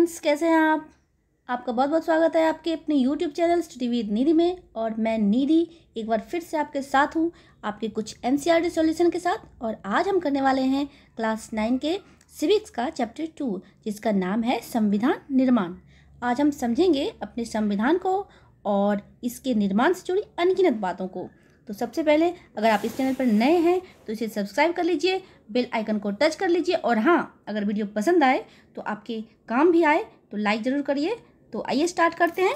Friends, कैसे हैं आप? आपका बहुत बहुत स्वागत है आपके अपने YouTube चैनल स्टडी विद निधि में। और मैं निधि एक बार फिर से आपके साथ हूँ, आपके कुछ NCERT सॉल्यूशन के साथ। और आज हम करने वाले हैं क्लास 9 के सिविक्स का चैप्टर 2, जिसका नाम है संविधान निर्माण। आज हम समझेंगे अपने संविधान को और इसके निर्माण से जुड़ी अनगिनत बातों को। तो सबसे पहले, अगर आप इस चैनल पर नए हैं तो इसे सब्सक्राइब कर लीजिए, बेल आइकन को टच कर लीजिए। और हाँ, अगर वीडियो पसंद आए तो आपके काम भी आए तो लाइक ज़रूर करिए। तो आइए स्टार्ट करते हैं।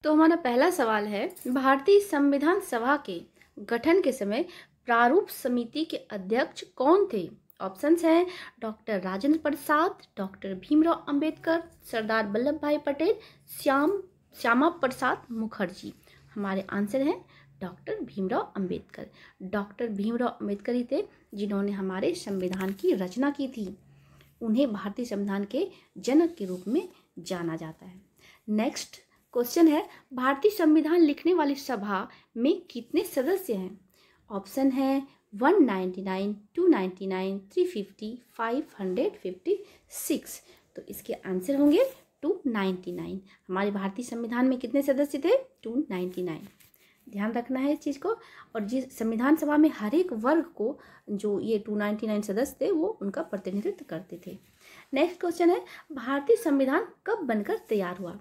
तो हमारा पहला सवाल है, भारतीय संविधान सभा के गठन के समय प्रारूप समिति के अध्यक्ष कौन थे? ऑप्शंस हैं डॉक्टर राजेंद्र प्रसाद, डॉक्टर भीमराव अंबेडकर, सरदार वल्लभ भाई पटेल, श्यामा प्रसाद मुखर्जी। हमारे आंसर हैं डॉक्टर भीमराव अंबेडकर। डॉक्टर भीमराव अंबेडकर ही थे जिन्होंने हमारे संविधान की रचना की थी। उन्हें भारतीय संविधान के जनक के रूप में जाना जाता है। नेक्स्ट क्वेश्चन है, भारतीय संविधान लिखने वाली सभा में कितने सदस्य हैं? ऑप्शन है 199, 299, 350, 556। तो इसके आंसर होंगे 299। हमारे भारतीय संविधान में कितने सदस्य थे? 299। ध्यान रखना है इस चीज़ को। और जिस संविधान सभा में हर एक वर्ग को जो ये 299 सदस्य थे वो उनका प्रतिनिधित्व करते थे। नेक्स्ट क्वेश्चन है, भारतीय संविधान कब बनकर तैयार हुआ?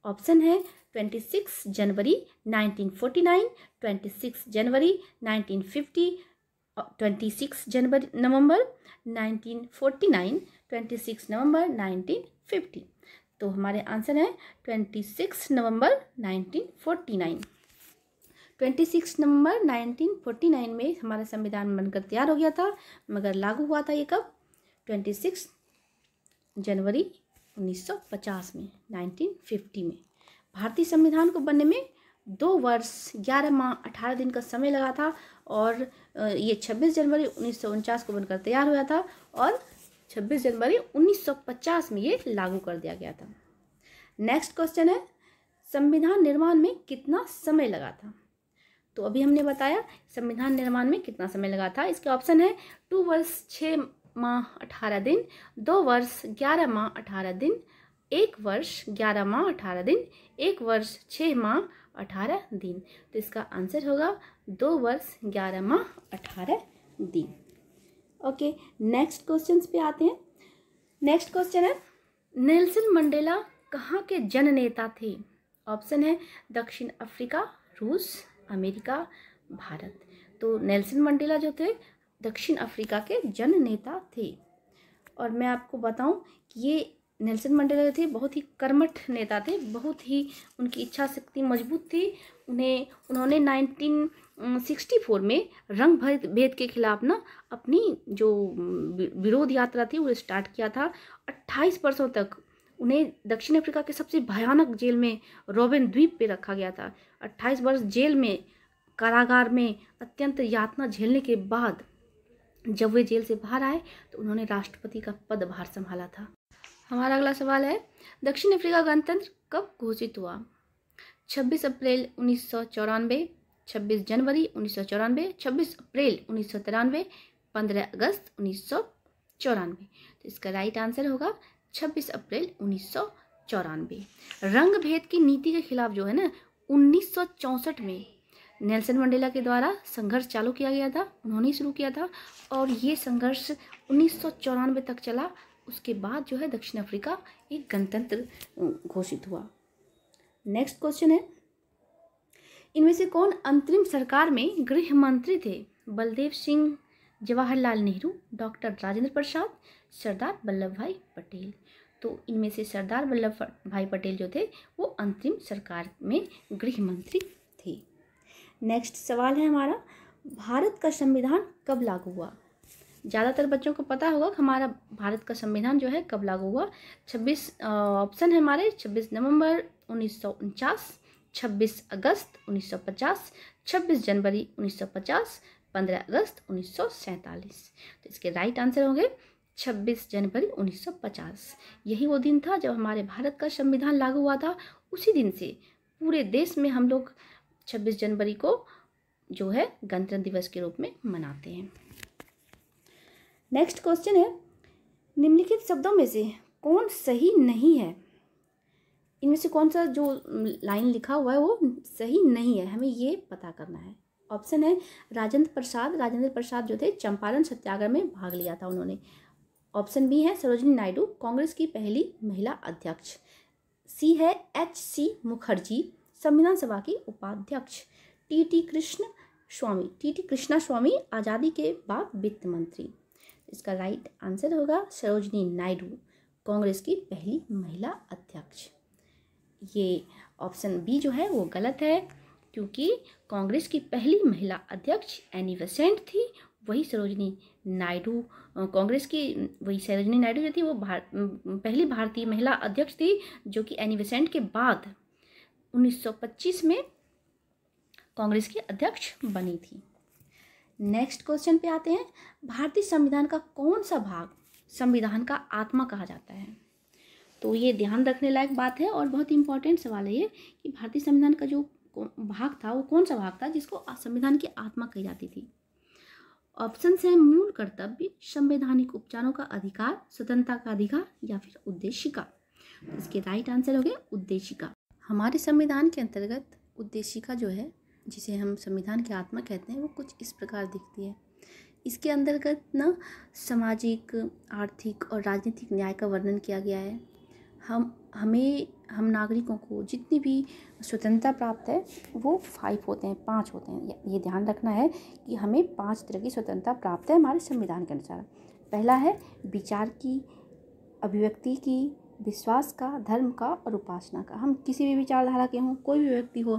ऑप्शन है 26 जनवरी 1949, 26 जनवरी 1950, 26 नवंबर 1949, 26 नवंबर 1950। तो हमारे आंसर है 26 नवंबर 1949। 26 नवंबर 1949 में हमारा संविधान बनकर तैयार हो गया था, मगर लागू हुआ था ये कब? 26 जनवरी 1950 में, 1950 में। भारतीय संविधान को बनने में 2 वर्ष 11 माह 18 दिन का समय लगा था। और ये 26 जनवरी 1949 को बनकर तैयार हुआ था और 26 जनवरी 1950 में ये लागू कर दिया गया था। नेक्स्ट क्वेश्चन है, संविधान निर्माण में कितना समय लगा था? तो अभी हमने बताया संविधान निर्माण में कितना समय लगा था। इसके ऑप्शन है 2 वर्ष 6 माह 18 दिन, 2 वर्ष 11 माह 18 दिन, 1 वर्ष 11 माह 18 दिन, 1 वर्ष 6 माह 18 दिन। तो इसका आंसर होगा 2 वर्ष 11 माह 18 दिन। ओके, नेक्स्ट क्वेश्चन पे आते हैं। नेक्स्ट क्वेश्चन है, नेल्सन मंडेला कहाँ के जननेता थे? ऑप्शन है दक्षिण अफ्रीका, रूस, अमेरिका, भारत। तो नेल्सन मंडेला जो थे दक्षिण अफ्रीका के जननेता थे। और मैं आपको बताऊं कि ये नेल्सन मंडेला जो थे बहुत ही कर्मठ नेता थे, बहुत ही उनकी इच्छा शक्ति मजबूत थी। उन्होंने 1964 में रंग भेद के खिलाफ ना अपनी जो विरोध यात्रा थी वो स्टार्ट किया था। 28 वर्षों तक उन्हें दक्षिण अफ्रीका के सबसे भयानक जेल में रॉबिन द्वीप पे रखा गया था। 28 वर्ष जेल में, कारागार में अत्यंत यातना झेलने के बाद जब वे जेल से बाहर आए तो उन्होंने राष्ट्रपति का पदभार संभाला था। हमारा अगला सवाल है, दक्षिण अफ्रीका गणतंत्र कब घोषित हुआ? 26 अप्रैल 1994, 26 जनवरी 1994, 26 अप्रैल 1993, 15 अगस्त 1994। तो इसका राइट आंसर होगा 26 अप्रैल 1994। रंग भेद की नीति के खिलाफ जो है ना 1964 में नेल्सन मंडेला के द्वारा संघर्ष चालू किया गया था, उन्होंने शुरू किया था। और ये संघर्ष 1994 तक चला। उसके बाद जो है दक्षिण अफ्रीका एक गणतंत्र घोषित हुआ। नेक्स्ट क्वेश्चन है, इनमें से कौन अंतरिम सरकार में गृह मंत्री थे? बलदेव सिंह, जवाहरलाल नेहरू, डॉक्टर राजेंद्र प्रसाद, सरदार वल्लभ भाई पटेल। तो इनमें से सरदार वल्लभ भाई पटेल जो थे वो अंतरिम सरकार में गृह मंत्री थे। नेक्स्ट सवाल है हमारा, भारत का संविधान कब लागू हुआ? ज़्यादातर बच्चों को पता होगा कि हमारा भारत का संविधान जो है कब लागू हुआ। 26 ऑप्शन है हमारे 26 नवंबर 1949, 26 अगस्त 1950, 26 जनवरी 1950, 15 अगस्त 1947। तो इसके राइट आंसर होंगे 26 जनवरी 1950। यही वो दिन था जब हमारे भारत का संविधान लागू हुआ था। उसी दिन से पूरे देश में हम लोग 26 जनवरी को जो है गणतंत्र दिवस के रूप में मनाते हैं। नेक्स्ट क्वेश्चन है, निम्नलिखित शब्दों में से कौन सही नहीं है? इनमें से कौन सा जो लाइन लिखा हुआ है वो सही नहीं है, हमें ये पता करना है। ऑप्शन है राजेंद्र प्रसाद। राजेंद्र प्रसाद जो थे चंपारण सत्याग्रह में भाग लिया था उन्होंने। ऑप्शन बी है सरोजिनी नायडू, कांग्रेस की पहली महिला अध्यक्ष। सी है H.C. मुखर्जी, संविधान सभा की उपाध्यक्ष। टी कृष्णा स्वामी, आज़ादी के बाद वित्त मंत्री। इसका राइट आंसर होगा सरोजिनी नायडू, कांग्रेस की पहली महिला अध्यक्ष। ये ऑप्शन बी जो है वो गलत है, क्योंकि कांग्रेस की पहली महिला अध्यक्ष एनी बेसेंट थी, वही सरोजिनी नायडू कांग्रेस की वही सरोजिनी नायडू जो थी वो पहली भारतीय महिला अध्यक्ष थी, जो कि एनी बेसेंट के बाद 1925 में कांग्रेस की अध्यक्ष बनी थी। नेक्स्ट क्वेश्चन पे आते हैं। भारतीय संविधान का कौन सा भाग संविधान का आत्मा कहा जाता है? तो ये ध्यान रखने लायक बात है और बहुत इंपॉर्टेंट सवाल है ये कि भारतीय संविधान का जो भाग था वो कौन सा भाग था जिसको संविधान की आत्मा कही जाती थी? ऑप्शन है मूल कर्तव्य, संवैधानिक उपचारों का अधिकार, स्वतंत्रता का अधिकार या फिर उद्देशिका। इसके राइट आंसर हो गया उद्देशिका। हमारे संविधान के अंतर्गत उद्देशिका जो है, जिसे हम संविधान की आत्मा कहते हैं, वो कुछ इस प्रकार दिखती है। इसके अंतर्गत ना सामाजिक, आर्थिक और राजनीतिक न्याय का वर्णन किया गया है। हम नागरिकों को जितनी भी स्वतंत्रता प्राप्त है वो 5 होते हैं, 5 होते हैं। ये ध्यान रखना है कि हमें 5 तरह की स्वतंत्रता प्राप्त है हमारे संविधान के अनुसार। पहला है विचार की, अभिव्यक्ति की, विश्वास का, धर्म का और उपासना का। हम किसी भी विचारधारा के हों, कोई भी व्यक्ति हो,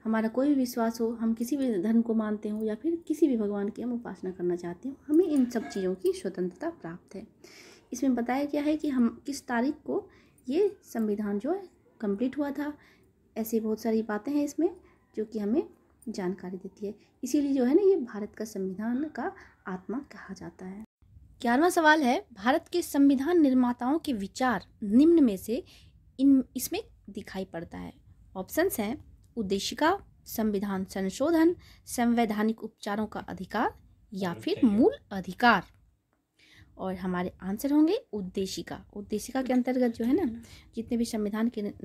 हमारा कोई भी विश्वास हो, हम किसी भी धर्म को मानते हो या फिर किसी भी भगवान की हम उपासना करना चाहते हो, हमें इन सब चीज़ों की स्वतंत्रता प्राप्त है। इसमें बताया गया है कि हम किस तारीख को ये संविधान जो है कंप्लीट हुआ था। ऐसी बहुत सारी बातें हैं इसमें जो कि हमें जानकारी देती है। इसीलिए जो है ना, ये भारत का संविधान का आत्मा कहा जाता है। 11वां सवाल है, भारत के संविधान निर्माताओं के विचार निम्न में से इसमें दिखाई पड़ता है। ऑप्शंस हैं उद्देशिका, संविधान संशोधन, संवैधानिक उपचारों का अधिकार या फिर मूल अधिकार। और हमारे आंसर होंगे उद्देशिका। उद्देशिका के अंतर्गत जो है ना, जितने भी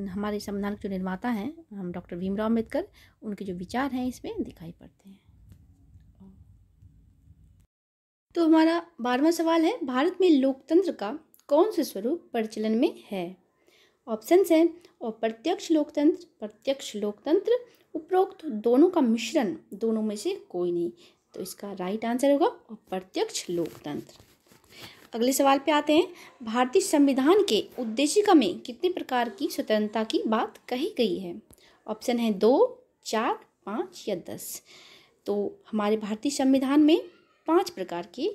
हमारे संविधान के जो निर्माता हैं, हम डॉक्टर भीमराव अम्बेडकर, उनके जो विचार हैं इसमें दिखाई पड़ते हैं। तो हमारा 12वां सवाल है, भारत में लोकतंत्र का कौन सा स्वरूप प्रचलन में है? ऑप्शंस हैं अप्रत्यक्ष लोकतंत्र, प्रत्यक्ष लोकतंत्र, उपरोक्त दोनों का मिश्रण, दोनों में से कोई नहीं। तो इसका राइट आंसर होगा अप्रत्यक्ष लोकतंत्र। अगले सवाल पे आते हैं। भारतीय संविधान के उद्देशिका में कितने प्रकार की स्वतंत्रता की बात कही गई है? ऑप्शन है 2, 4, 5 या 10। तो हमारे भारतीय संविधान में 5 प्रकार की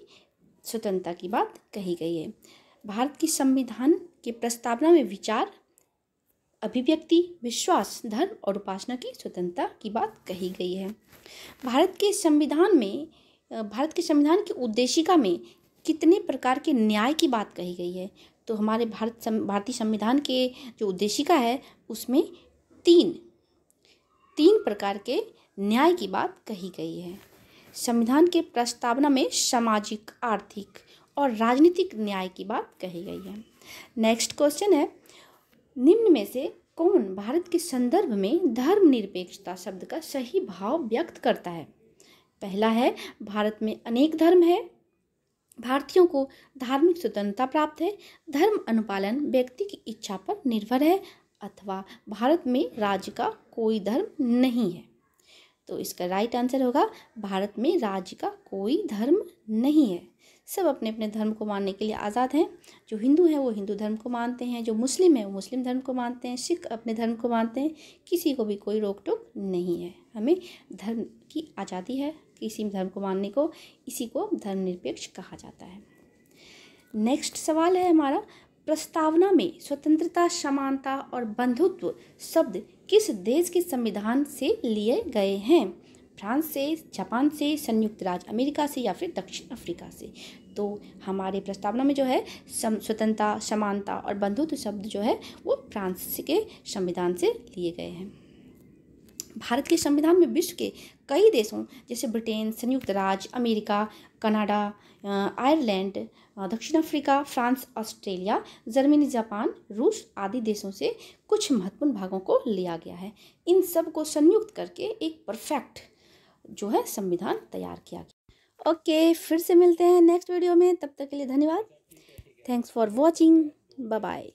स्वतंत्रता की बात कही गई है। भारत की संविधान के प्रस्तावना में विचार, अभिव्यक्ति, विश्वास, धर्म और उपासना की स्वतंत्रता की बात कही गई है। भारत के संविधान की उद्देशिका में कितने प्रकार के न्याय की बात कही गई है? तो हमारे भारतीय संविधान के जो उद्देशिका है उसमें 3 प्रकार के न्याय की बात कही गई है। संविधान के प्रस्तावना में सामाजिक, आर्थिक और राजनीतिक न्याय की बात कही गई है। नेक्स्ट क्वेश्चन है, निम्न में से कौन भारत के संदर्भ में धर्मनिरपेक्षता शब्द का सही भाव व्यक्त करता है? पहला है भारत में अनेक धर्म है, भारतीयों को धार्मिक स्वतंत्रता प्राप्त है, धर्म अनुपालन व्यक्ति की इच्छा पर निर्भर है, अथवा भारत में राज्य का कोई धर्म नहीं है। तो इसका राइट आंसर होगा भारत में राज्य का कोई धर्म नहीं है। सब अपने अपने धर्म को मानने के लिए आज़ाद हैं। जो हिंदू हैं वो हिंदू धर्म को मानते हैं, जो मुस्लिम हैं वो मुस्लिम धर्म को मानते हैं, सिख अपने धर्म को मानते हैं। किसी को भी कोई रोक टोक नहीं है। हमें धर्म की आज़ादी है, किसी भी धर्म को मानने को, इसी को धर्मनिरपेक्ष कहा जाता है। नेक्स्ट सवाल है हमारा, प्रस्तावना में स्वतंत्रता, समानता और बंधुत्व शब्द किस देश के संविधान से लिए गए हैं? फ्रांस से, जापान से, संयुक्त राज्य अमेरिका से या फिर दक्षिण अफ्रीका से? तो हमारे प्रस्तावना में जो है स्वतंत्रता, समानता और बंधुत्व शब्द जो है वो फ्रांस के संविधान से लिए गए हैं। भारत के संविधान में विश्व के कई देशों जैसे ब्रिटेन, संयुक्त राज्य अमेरिका, कनाडा, आयरलैंड, दक्षिण Africa, France, Australia, Germany, Japan, रूस आदि देशों से कुछ महत्वपूर्ण भागों को लिया गया है। इन सब को संयुक्त करके एक परफेक्ट जो है संविधान तैयार किया गया। ओके, फिर से मिलते हैं नेक्स्ट वीडियो में, तब तक के लिए धन्यवाद। Thanks for watching, bye bye.